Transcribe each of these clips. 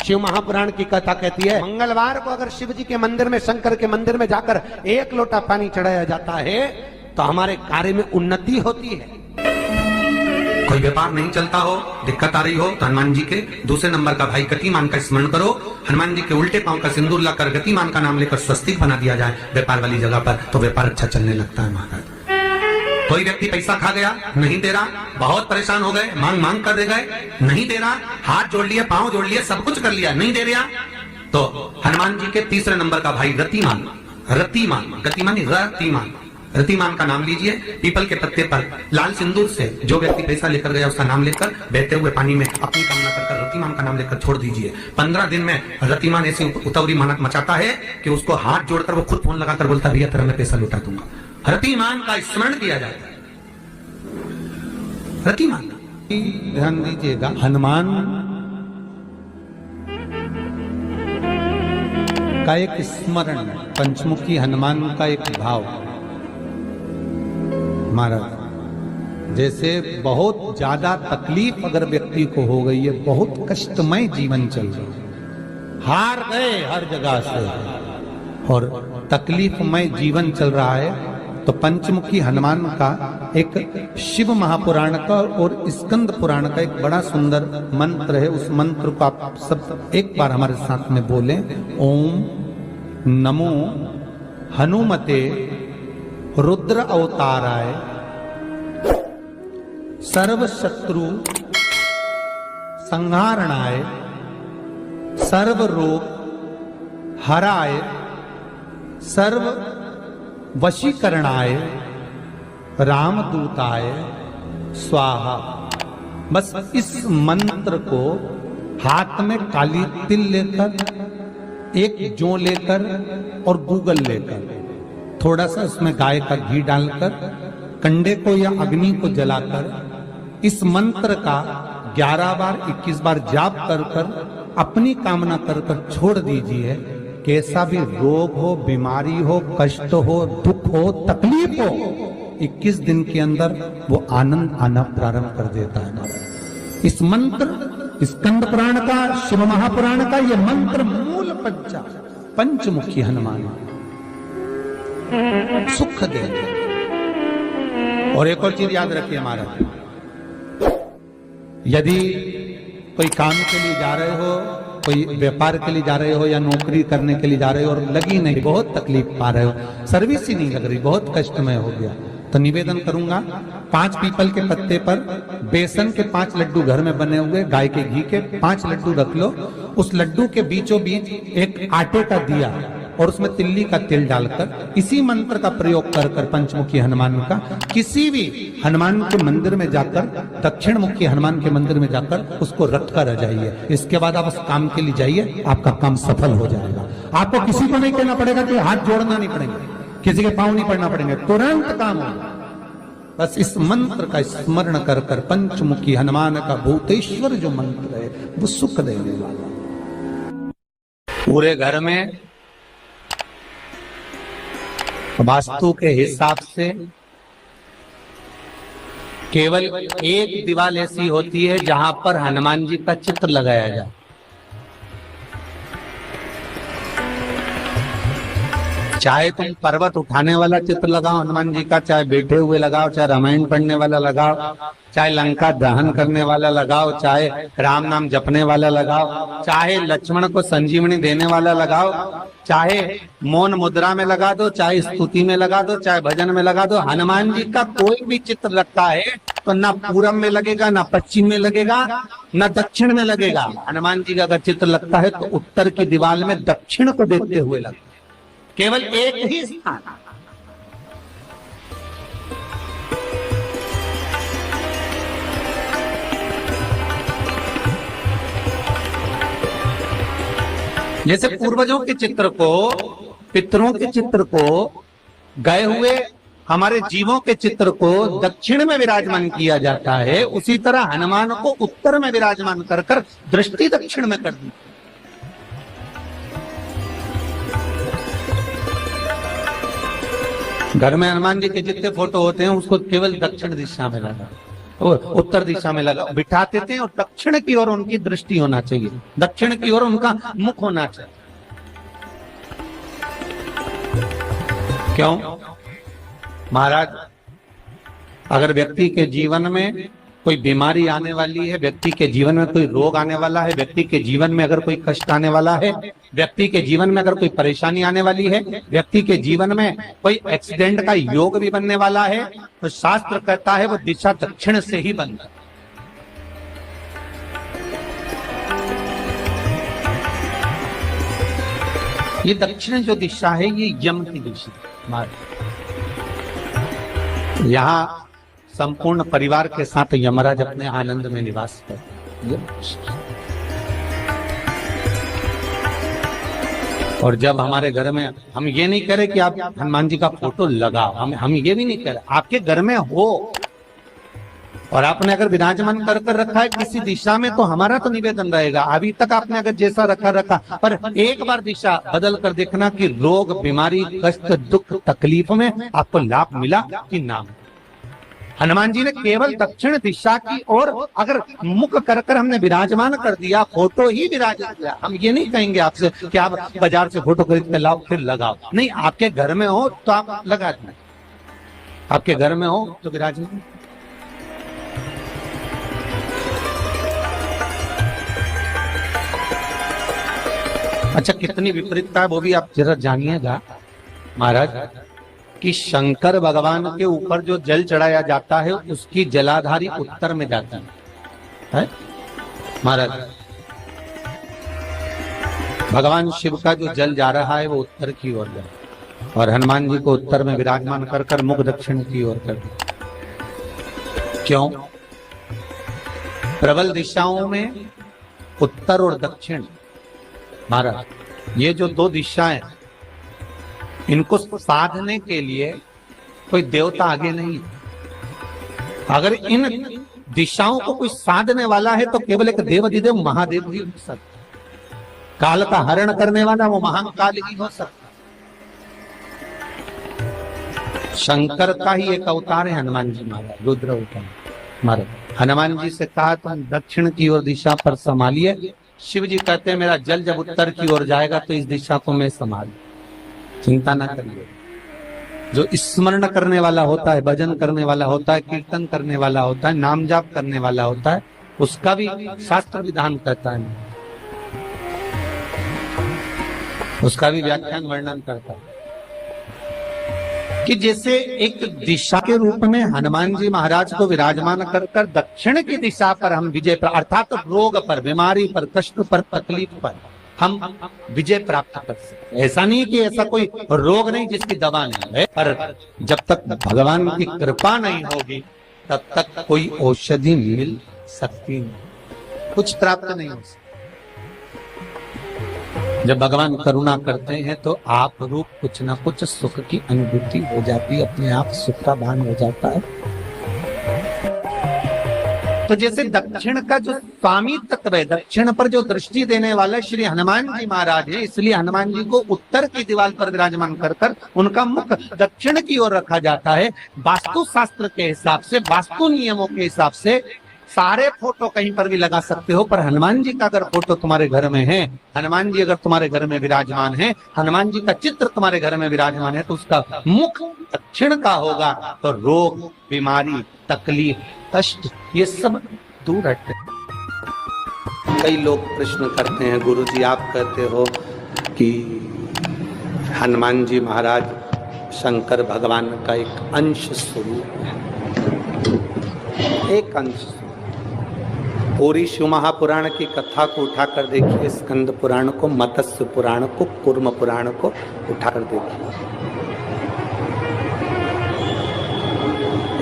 शिव महापुराण की कथा कहती है मंगलवार को अगर शिव जी के मंदिर में, शंकर के मंदिर में जाकर 1 लोटा पानी चढ़ाया जाता है तो हमारे कार्य में उन्नति होती है। कोई व्यापार नहीं चलता हो, दिक्कत आ रही हो तो हनुमान जी के दूसरे नंबर का भाई गतिमान का स्मरण करो। हनुमान जी के उल्टे पांव का सिंदूर लाकर गतिमान का नाम लेकर स्वस्तिक बना दिया जाए व्यापार वाली जगह पर, तो व्यापार अच्छा चलने लगता है महाराज। कोई व्यक्ति पैसा खा गया, नहीं दे रहा, बहुत परेशान हो गए, मांग मांग कर दे गए, नहीं दे रहा, हाथ जोड़ लिए, पांव जोड़ लिए, सब कुछ कर लिया, नहीं दे रहा, तो हनुमान जी के तीसरे नंबर का भाई रतिमान, रतिमान, गतिमान रतिमान, रतिमान का नाम लीजिए। पीपल के पत्ते पर लाल सिंदूर से जो व्यक्ति पैसा लेकर गया उसका नाम लेकर बहते हुए पानी में अपनी कामना कर रतिमान का नाम लेकर छोड़ दीजिए। 15 दिन में रतिमान ऐसी उतावली मचाता है कि उसको हाथ जोड़कर वो खुद फोन लगाकर बोलता है भैया तेरा मैं पैसा लौटा दूंगा। रतिमान का स्मरण किया जाता है। रतिमान ध्यान दीजिएगा, हनुमान का एक स्मरण, पंचमुखी हनुमान का एक भाव। महाराज जैसे बहुत ज्यादा तकलीफ अगर व्यक्ति को हो गई है, बहुत कष्टमय जीवन चल रहा है, हार गए हर जगह से और तकलीफमय जीवन चल रहा है, तो पंचमुखी हनुमान का एक शिव महापुराण का और स्कंद पुराण का एक बड़ा सुंदर मंत्र है। उस मंत्र को आप सब एक बार हमारे साथ में बोलें। ओम नमो हनुमते रुद्र अवताराय सर्व शत्रु संहारणाय सर्व रोग हराय सर्व वशीकरणाय रामदूताय स्वाहा। बस इस मंत्र को हाथ में काली तिल लेकर, एक जौ लेकर और गूगल लेकर, थोड़ा सा उसमें गाय का घी डालकर, कंडे को या अग्नि को जलाकर इस मंत्र का 11 बार 21 बार जाप कर कर अपनी कामना कर कर छोड़ दीजिए। कैसा भी रोग हो, बीमारी हो, कष्ट हो, दुख हो, तकलीफ हो, 21 दिन के अंदर वो आनंद आना प्रारंभ कर देता है। इस मंत्र, स्कंद पुराण का, शिव महापुराण का ये मंत्र मूल पंचमुखी हनुमान सुख दे। और एक और चीज याद रखिए हमारा, यदि कोई काम के लिए जा रहे हो, कोई व्यापार के लिए जा रहे हो या नौकरी करने के लिए जा रहे हो और लगी नहीं, बहुत तकलीफ पा रहे हो, सर्विस ही नहीं लग रही, बहुत कष्टमय हो गया, तो निवेदन करूंगा 5 पीपल के पत्ते पर बेसन के 5 लड्डू घर में बने हुए, गाय के घी के 5 लड्डू रख लो। उस लड्डू के बीचों बीच एक आटे का दिया और उसमें तिल्ली का तेल डालकर इसी मंत्र का प्रयोग कर कर पंचमुखी हनुमान का किसी भी हनुमान के मंदिर में जाकर, दक्षिण मुखी हनुमान के मंदिर में जाकर उसको रख कर आ जाइए। इसके बाद आप उस काम के लिए जाइए, आपका काम सफल हो जाएगा। आपको किसी को नहीं कहना पड़ेगा कि हाथ जोड़ना नहीं पड़ेगा, किसी के पांव नहीं पड़ना पड़ेंगे, तुरंत काम होगा। बस इस मंत्र का स्मरण कर कर पंचमुखी हनुमान का भूतेश्वर जो मंत्र है वो सुख देने वाला। पूरे घर में वास्तु के हिसाब से केवल एक दीवार ऐसी होती है जहां पर हनुमान जी का चित्र लगाया जाए। चाहे तुम पर्वत उठाने वाला चित्र लगाओ हनुमान जी का, चाहे बैठे हुए लगाओ, चाहे रामायण पढ़ने वाला लगाओ, चाहे लंका दहन करने वाला लगाओ, चाहे राम नाम जपने वाला लगाओ, चाहे लक्ष्मण को संजीवनी देने वाला लगाओ, चाहे मौन मुद्रा में लगा दो, चाहे स्तुति में लगा दो, चाहे भजन में लगा दो। हनुमान जी का कोई भी चित्र लगता है तो ना पूरब में लगेगा, ना पश्चिम में लगेगा, ना दक्षिण में लगेगा। हनुमान जी का अगर चित्र लगता है तो उत्तर की दीवार में दक्षिण को देखते हुए लगता है, केवल एक ही स्थान। जैसे पूर्वजों के चित्र को, पितरों के चित्र को, गए हुए हमारे जीवों के चित्र को दक्षिण में विराजमान किया जाता है, उसी तरह हनुमान को उत्तर में विराजमान कर कर दृष्टि दक्षिण में कर दी। घर में हनुमान जी के जितने फोटो होते हैं उसको केवल दक्षिण दिशा में लगा, उत्तर दिशा में लगा बिठाते थे और दक्षिण की ओर उनकी दृष्टि होना चाहिए, दक्षिण की ओर उनका मुख होना चाहिए। क्यों? महाराज, अगर व्यक्ति के जीवन में कोई बीमारी आने वाली है, व्यक्ति के जीवन में कोई रोग आने वाला है, व्यक्ति के जीवन में अगर कोई कष्ट आने वाला है, व्यक्ति के जीवन में अगर कोई परेशानी आने वाली है, व्यक्ति के जीवन में कोई एक्सीडेंट का योग भी बनने वाला है, तो शास्त्र कहता है वो दिशा दक्षिण से ही बनता है। ये दक्षिण जो दिशा है ये यम की दिशा। यहाँ संपूर्ण परिवार के साथ यमराज अपने आनंद में निवास करते। और जब हमारे घर में, हम ये नहीं कह रहे कि आप हनुमान जी का फोटो लगाओ, हम ये भी नहीं कह रहे, आपके घर में हो और आपने अगर विराजमान कर रखा है किसी दिशा में, तो हमारा तो निवेदन रहेगा, अभी तक आपने अगर जैसा रखा, पर एक बार दिशा बदल कर देखना कि रोग, बीमारी, कष्ट, दुख, तकलीफ में आपको लाभ मिला कि ना। हनुमान जी ने केवल दक्षिण दिशा की ओर अगर मुख कर हमने विराजमान कर दिया, फोटो ही विराजित किया। हम ये नहीं कहेंगे आपसे कि आप बाजार से फोटो खरीद के लाओ फिर लगाओ, नहीं, आपके घर में हो तो आप लगा दें, आपके घर में हो तो विराजमान। अच्छा, कितनी विपरीतता है वो भी आप जरा जानिएगा महाराज, कि शंकर भगवान के ऊपर जो जल चढ़ाया जाता है उसकी जलाधारी उत्तर में जाती है महाराज। भगवान शिव का जो जल जा रहा है वो उत्तर की ओर जा, और हनुमान जी को उत्तर में विराजमान कर मुख दक्षिण की ओर कर। क्यों? प्रबल दिशाओं में उत्तर और दक्षिण महाराज, ये जो दो दिशाएं, इनको साधने के लिए कोई देवता आगे नहीं। अगर इन दिशाओं को कोई साधने वाला है तो केवल एक देवाधिदेव महादेव ही हो सकता। काल का हरण करने वाला वो महाकाल ही हो सकता। शंकर का ही एक अवतार है हनुमान जी महाराज, रुद्र अवतार महाराज। हनुमान जी से कहा तुम दक्षिण की ओर दिशा पर संभालिए, शिव जी कहते हैं मेरा जल जब उत्तर की ओर जाएगा तो इस दिशा को मैं संभालू, चिंता ना करिए। जो स्मरण करने वाला होता है, भजन करने वाला होता है, कीर्तन करने वाला होता है, नाम जाप करने वाला होता है, उसका भी शास्त्र विधान करता है, उसका भी व्याख्यान वर्णन करता है कि जैसे एक दिशा के रूप में हनुमान जी महाराज को विराजमान कर दक्षिण की दिशा पर हम विजय, अर्थात रोग पर, बीमारी पर, कष्ट पर, तकलीफ पर हम विजय प्राप्त कर सकते। ऐसा नहीं कि ऐसा कोई रोग नहीं जिसकी दवा नहीं है, पर जब तक भगवान की कृपा नहीं होगी तब तक कोई औषधि मिल सकती नहीं, कुछ प्राप्त नहीं हो सकता। जब भगवान करुणा करते हैं तो आप रूप कुछ ना कुछ सुख की अनुभूति हो जाती है, अपने आप सुख का भान हो जाता है। तो जैसे दक्षिण का जो स्वामी तत्व है, दक्षिण पर जो दृष्टि देने वाला श्री हनुमान जी महाराज है, इसलिए हनुमान जी को उत्तर की दीवार पर विराजमान कर उनका मुख दक्षिण की ओर रखा जाता है। वास्तु शास्त्र के हिसाब से, वास्तु नियमों के हिसाब से सारे फोटो कहीं पर भी लगा सकते हो, पर हनुमान जी का अगर फोटो तुम्हारे घर में है, हनुमान जी अगर तुम्हारे घर में विराजमान है, हनुमान जी का चित्र तुम्हारे घर में विराजमान है, तो उसका मुख दक्षिण का होगा, तो रोग, बीमारी, तकलीफ, कष्ट ये सब दूर हटते। कई लोग प्रश्न करते हैं, गुरुजी आप कहते हो कि हनुमान जी महाराज शंकर भगवान का एक अंश स्वरूप है, एक अंश। पूरी शिव महापुराण की कथा को उठाकर देखिए, स्कंद पुराण को, मत्स्य पुराण को, कूर्म पुराण को उठाकर देखिए।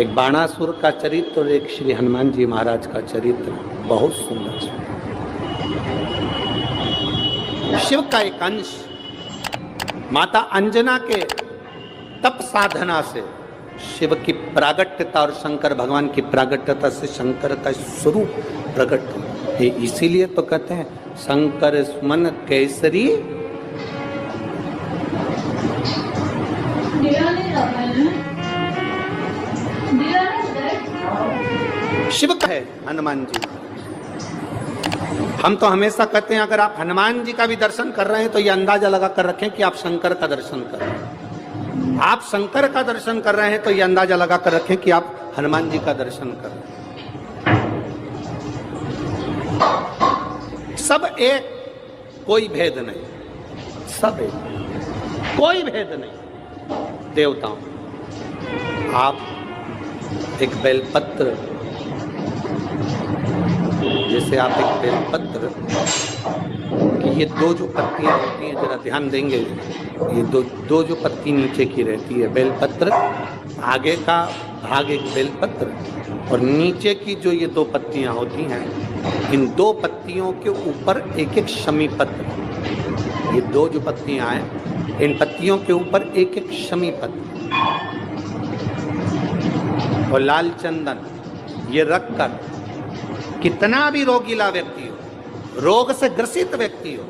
एक बाणासुर का चरित्र और एक श्री हनुमान जी महाराज का चरित्र बहुत सुंदर। शिव का एक अंश माता अंजना के तप साधना से शिव की प्रागट्यता और शंकर भगवान की प्रागट्यता से शंकर का स्वरूप प्रकट हो। इसीलिए तो कहते हैं शंकर सुमन केसरी। शिव का है हनुमान जी। हम तो हमेशा कहते हैं अगर आप हनुमान जी का भी दर्शन कर रहे हैं तो ये अंदाजा लगा कर रखें कि आप शंकर का दर्शन कर रहे हैं। आप शंकर का दर्शन कर रहे हैं तो ये अंदाजा लगा कर रखें कि आप हनुमान जी का दर्शन कर रहे हैं। सब एक, कोई भेद नहीं, सब एक, कोई भेद नहीं। देवताओं, आप एक बेलपत्र, जैसे आप एक बेलपत्र कि ये दो जो पत्तियां होती हैं, जरा ध्यान देंगे, ये दो जो पत्ती नीचे की रहती है बेलपत्र, आगे का भाग एक बेलपत्र और नीचे की जो ये दो पत्तियां होती हैं, इन दो पत्तियों के ऊपर एक एक शमी पत्र, ये दो जो पत्तियां हैं इन पत्तियों के ऊपर एक एक शमी पत्र और लाल चंदन ये रखकर कितना भी रोगीला व्यक्ति हो, रोग से ग्रसित व्यक्ति हो,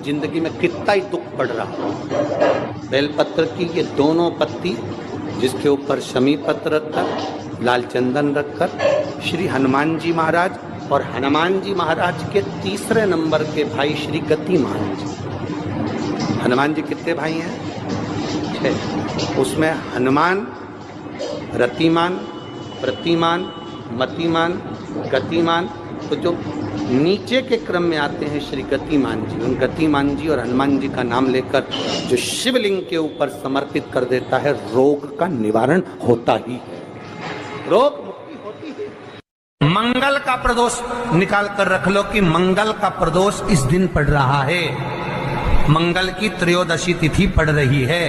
जिंदगी में कितना ही दुख पड़ रहा हो, बेलपत्र की ये दोनों पत्ती जिसके ऊपर शमी पत्र रखकर, लाल चंदन रखकर श्री हनुमान जी महाराज और हनुमान जी महाराज के तीसरे नंबर के भाई श्री गतिमान जी। हनुमान जी कितने भाई हैं? 6। उसमें हनुमान, रतिमान, प्रतिमान, मतिमान, गतिमान, तो जो नीचे के क्रम में आते हैं श्री गतिमान जी, उन गतिमान जी और हनुमान जी का नाम लेकर जो शिवलिंग के ऊपर समर्पित कर देता है, रोग का निवारण होता ही है, रोग मुक्ति होती है। मंगल का प्रदोष निकाल कर रख लो कि मंगल का प्रदोष इस दिन पड़ रहा है, मंगल की त्रयोदशी तिथि पड़ रही है,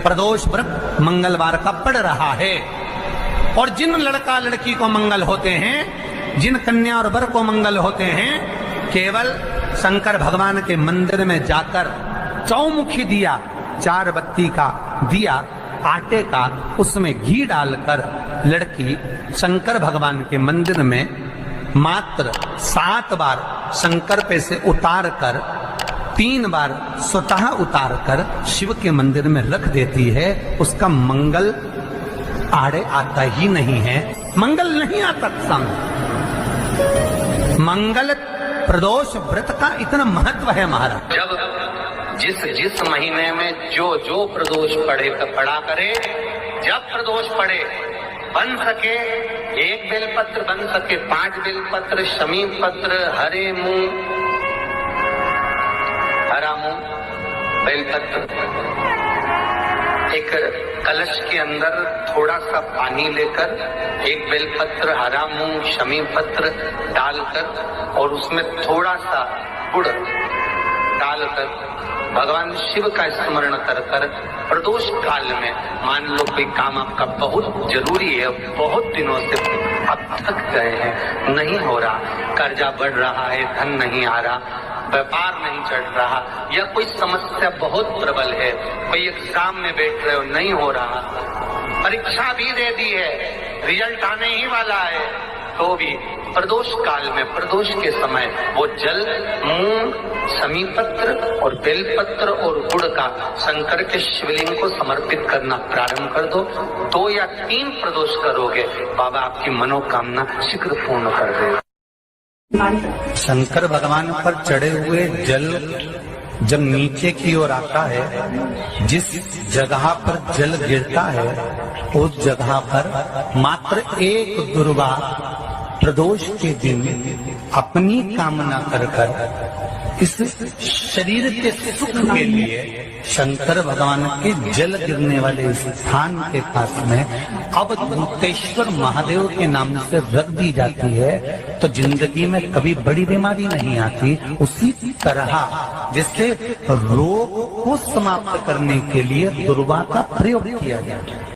प्रदोष व्रत मंगलवार का पड़ रहा है। और जिन लड़का लड़की को मंगल होते हैं, जिन कन्या और वर को मंगल होते हैं, केवल शंकर भगवान के मंदिर में जाकर चौमुखी दिया, 4 बत्ती का दिया आटे का, उसमें घी डालकर लड़की शंकर भगवान के मंदिर में मात्र 7 बार शंकर पे से उतार कर 3 बार स्वतः उतार कर शिव के मंदिर में रख देती है, उसका मंगल आड़े आता ही नहीं है, मंगल नहीं आता सामने। मंगल प्रदोष व्रत का इतना महत्व है महाराज। जब जिस महीने में जो प्रदोष पड़ा करे, जब प्रदोष पड़े, बन सके 1 बेलपत्र, बन सके 5 बेलपत्र, शमी पत्र, हरे मूंग, हरा मूंग, बेलपत्र, एक कलश के अंदर थोड़ा सा पानी लेकर 1 बेलपत्र, हरा मूंग, शमी पत्र डालकर और उसमें थोड़ा सा गुड़ डालकर भगवान शिव का स्मरण कर कर प्रदोष काल में, मान लो कोई काम आपका बहुत जरूरी है, बहुत दिनों से आप थक गए हैं, नहीं हो रहा, कर्जा बढ़ रहा है, धन नहीं आ रहा, व्यापार नहीं चढ़ रहा, या कोई समस्या बहुत प्रबल है, कोई एग्जाम में बैठ रहे हो, नहीं हो रहा, परीक्षा भी दे दी है, रिजल्ट आने ही वाला है, तो भी प्रदोष काल में, प्रदोष के समय वो जल, मूंग, शमी पत्र और बेलपत्र और गुड़ का शंकर के शिवलिंग को समर्पित करना प्रारंभ कर दो। 2 या 3 प्रदोष करोगे, बाबा आपकी मनोकामना शीघ्र पूर्ण कर देगा। शंकर भगवान पर चढ़े हुए जल जब नीचे की ओर आता है, जिस जगह पर जल गिरता है उस जगह पर मात्र 1 दुर्गा प्रदोष के दिन अपनी कामना कर कर इस शरीर के सुख के लिए शंकर भगवान के जल गिरने वाले स्थान के पास में अवधूतेश्वर महादेव के नाम से रख दी जाती है, तो जिंदगी में कभी बड़ी बीमारी नहीं आती। उसी तरह जिससे रोग को समाप्त करने के लिए दुर्वा का प्रयोग किया जाता है।